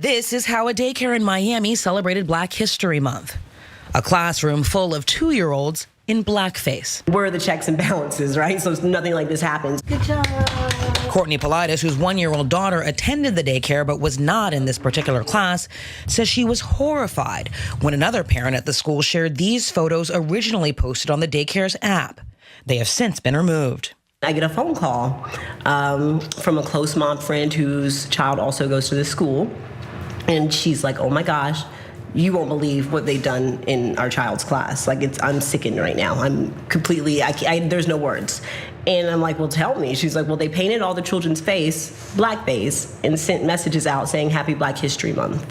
This is how a daycare in Miami celebrated Black History Month. A classroom full of 2-year-olds in blackface. Where are the checks and balances, right? So nothing like this happens. Good job. Courtney Politis, whose 1-year-old daughter attended the daycare but was not in this particular class, says she was horrified when another parent at the school shared these photos originally posted on the daycare's app. They have since been removed. I get a phone call from a close mom friend whose child also goes to this school. And she's like, oh my gosh, you won't believe what they've done in our child's class. Like, I'm sickened right now. I'm completely, there's no words. And I'm like, well, tell me. She's like, well, they painted all the children's face, blackface, and sent messages out saying Happy Black History Month.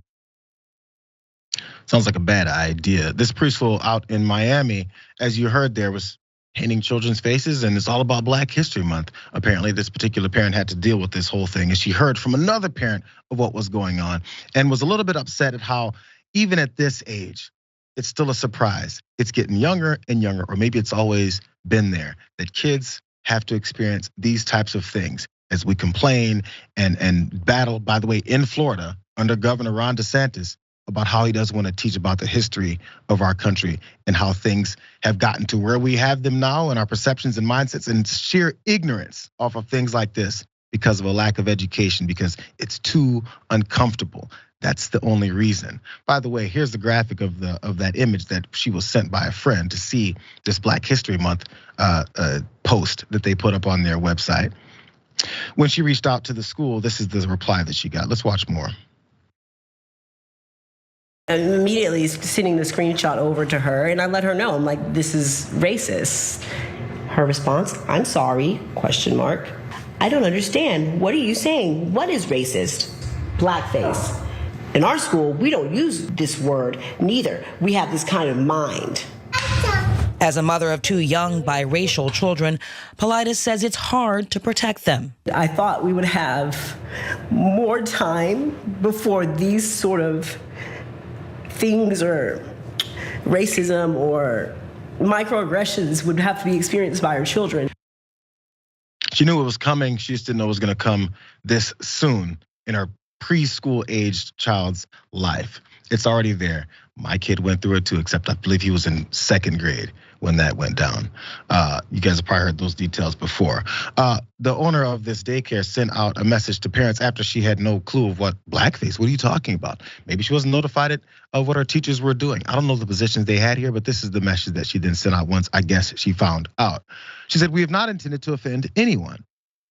Sounds like a bad idea. This preschool out in Miami, as you heard there, was painting children's faces, and it's all about Black History Month. Apparently, this particular parent had to deal with this whole thing, and she heard from another parent of what was going on and was a little bit upset at how, even at this age, it's still a surprise. It's getting younger and younger, or maybe it's always been there, that kids have to experience these types of things as we complain and battle, by the way, in Florida, under Governor Ron DeSantis, about how he doesn't want to teach about the history of our country and how things have gotten to where we have them now, and our perceptions and mindsets and sheer ignorance off of things like this because of a lack of education, because it's too uncomfortable. That's the only reason. By the way, here's the graphic of that image that she was sent by a friend to see this Black History Month post that they put up on their website. When she reached out to the school, this is the reply that she got. Let's watch more. And immediately sending the screenshot over to her, and I let her know, I'm like, this is racist. Her response, I'm sorry, question mark. I don't understand. What are you saying? What is racist? Blackface. In our school, we don't use this word, neither. We have this kind of mind. As a mother of 2 young biracial children, Politis says it's hard to protect them. I thought we would have more time before these sort of things, or racism or microaggressions, would have to be experienced by our children. She knew it was coming. She just didn't know it was going to come this soon in her preschool aged child's life. It's already there. My kid went through it too, except I believe he was in 2nd grade when that went down. You guys have probably heard those details before. The owner of this daycare sent out a message to parents after she had no clue of what blackface, what are you talking about? Maybe she wasn't notified of what her teachers were doing. I don't know the positions they had here, but this is the message that she then sent out once, I guess, she found out. She said, we have not intended to offend anyone,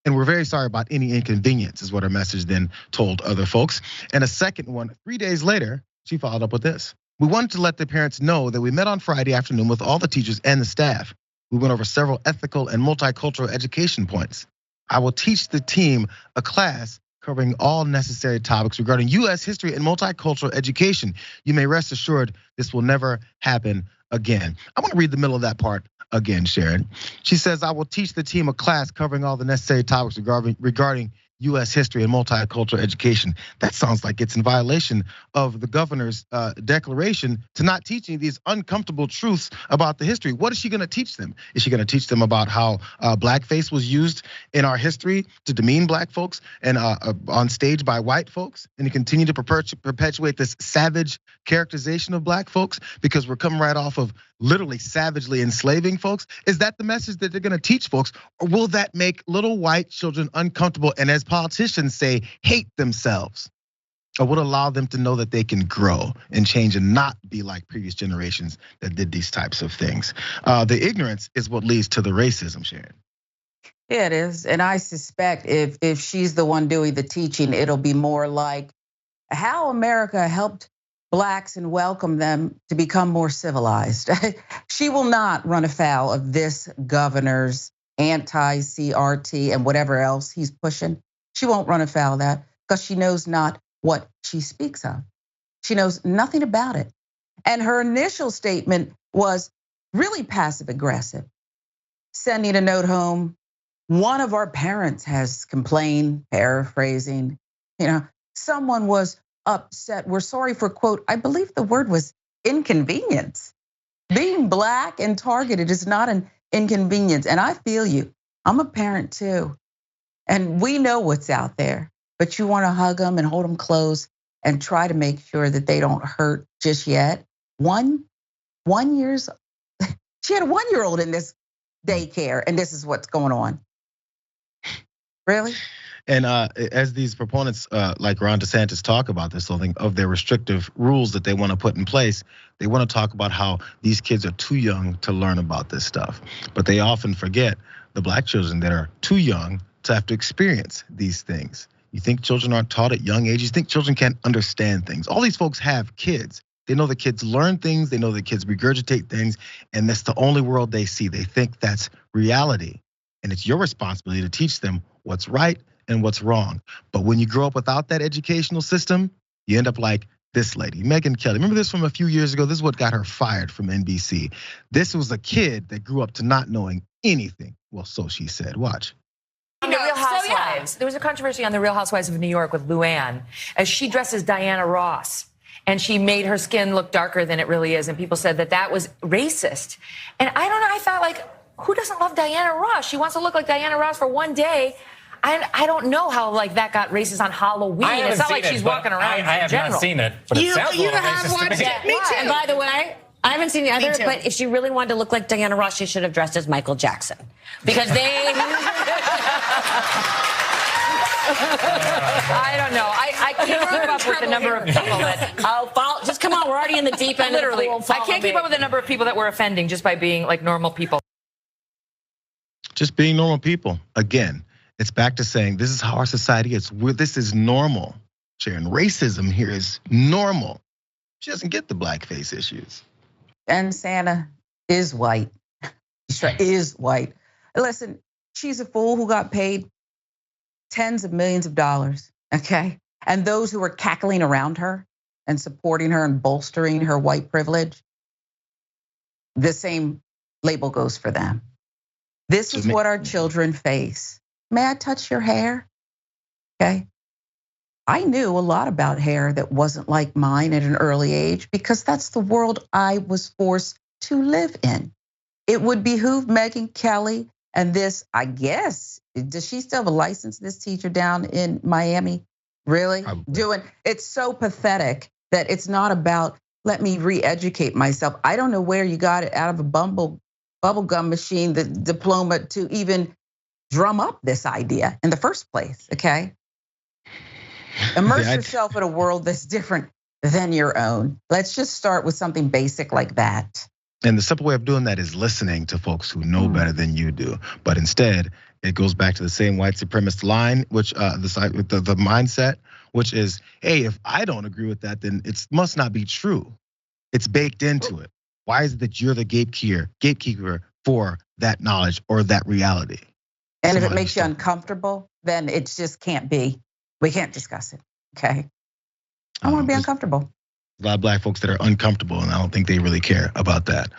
and we're very sorry about any inconvenience, is what her message then told other folks. And a second one, 3 days later, she followed up with this. We wanted to let the parents know that we met on Friday afternoon with all the teachers and the staff. We went over several ethical and multicultural education points. I will teach the team a class covering all necessary topics regarding US history and multicultural education. You may rest assured this will never happen again. I want to read the middle of that part again, Sharon. She says, I will teach the team a class covering all the necessary topics regarding US history and multicultural education. That sounds like it's in violation of the governor's declaration to not teaching these uncomfortable truths about the history. What is she gonna teach them? Is she gonna teach them about how blackface was used in our history to demean black folks and on stage by white folks, and to continue to perpetuate this savage characterization of black folks because we're coming right off of literally savagely enslaving folks? Is that the message that they're gonna teach folks? Or will that make little white children uncomfortable and, as politicians say, hate themselves? Or would allow them to know that they can grow and change and not be like previous generations that did these types of things? The ignorance is what leads to the racism, Sharon. Yeah, it is. And I suspect if she's the one doing the teaching, it'll be more like how America helped Blacks and welcome them to become more civilized. She will not run afoul of this governor's anti-CRT and whatever else he's pushing. She won't run afoul of that because she knows not what she speaks of. She knows nothing about it. And her initial statement was really passive aggressive, sending a note home. One of our parents has complained, paraphrasing, someone was upset. We're sorry for, quote, I believe the word was inconvenience. Being Black and targeted is not an inconvenience. And I feel you. I'm a parent too. And we know what's out there, but you want to hug them and hold them close. and try to make sure that they don't hurt just yet. 1 years, she had a 1-year-old in this daycare, and this is what's going on. Really? And as these proponents like Ron DeSantis talk about this whole thing of their restrictive rules that they want to put in place, they want to talk about how these kids are too young to learn about this stuff. But they often forget the black children that are too young to have to experience these things. You think children aren't taught at young ages? You think children can't understand things? All these folks have kids. They know the kids learn things. They know the kids regurgitate things. And that's the only world they see. They think that's reality. And it's your responsibility to teach them what's right and what's wrong. But when you grow up without that educational system, you end up like this lady, Megyn Kelly. Remember this from a few years ago? This is what got her fired from NBC. This was a kid that grew up to not knowing anything. Well, so she said. Watch. The Real Housewives. There was a controversy on The Real Housewives of New York with Luann, as she dressed as Diana Ross. And she made her skin look darker than it really is. And people said that that was racist. And I don't know, I thought, like, who doesn't love Diana Ross? She wants to look like Diana Ross for one day. I don't know how like that got racist on Halloween. It's not like she's walking around. I have not seen it, but it sounds a little racist to me. Yeah, me too. And by the way, I haven't seen the other, but if she really wanted to look like Diana Ross, she should have dressed as Michael Jackson. Because they... I don't know. I can't keep up with the number of people that... just come on, we're already in the deep end. Literally, of the pool. I can't keep up with the number of people that we're offending just by being like normal people. Just being normal people. Again, it's back to saying this is how our society is. This is normal. Sharon, racism here is normal. She doesn't get the blackface issues. And Santa is white. Is white. Listen, she's a fool who got paid tens of millions of dollars, okay? And those who are cackling around her and supporting her and bolstering her white privilege, the same label goes for them. This is what our children face. May I touch your hair? Okay. I knew a lot about hair that wasn't like mine at an early age because that's the world I was forced to live in. It would behoove Megyn Kelly and this, I guess, does she still have a license, this teacher down in Miami? Really? Probably. It's so pathetic that it's not about, let me re-educate myself. I don't know where you got it out of a bubblegum machine, the diploma to even drum up this idea in the first place, okay? Immerse yourself in a world that's different than your own. Let's just start with something basic like that. And the simple way of doing that is listening to folks who know better than you do. But instead, it goes back to the same white supremacist line, which the mindset, which is, hey, if I don't agree with that, then it must not be true. It's baked into it. Why is it that you're the gatekeeper for that knowledge or that reality? And if it makes you uncomfortable, then it just can't be. We can't discuss it, okay? I want to be uncomfortable. A lot of black folks that are uncomfortable, and I don't think they really care about that.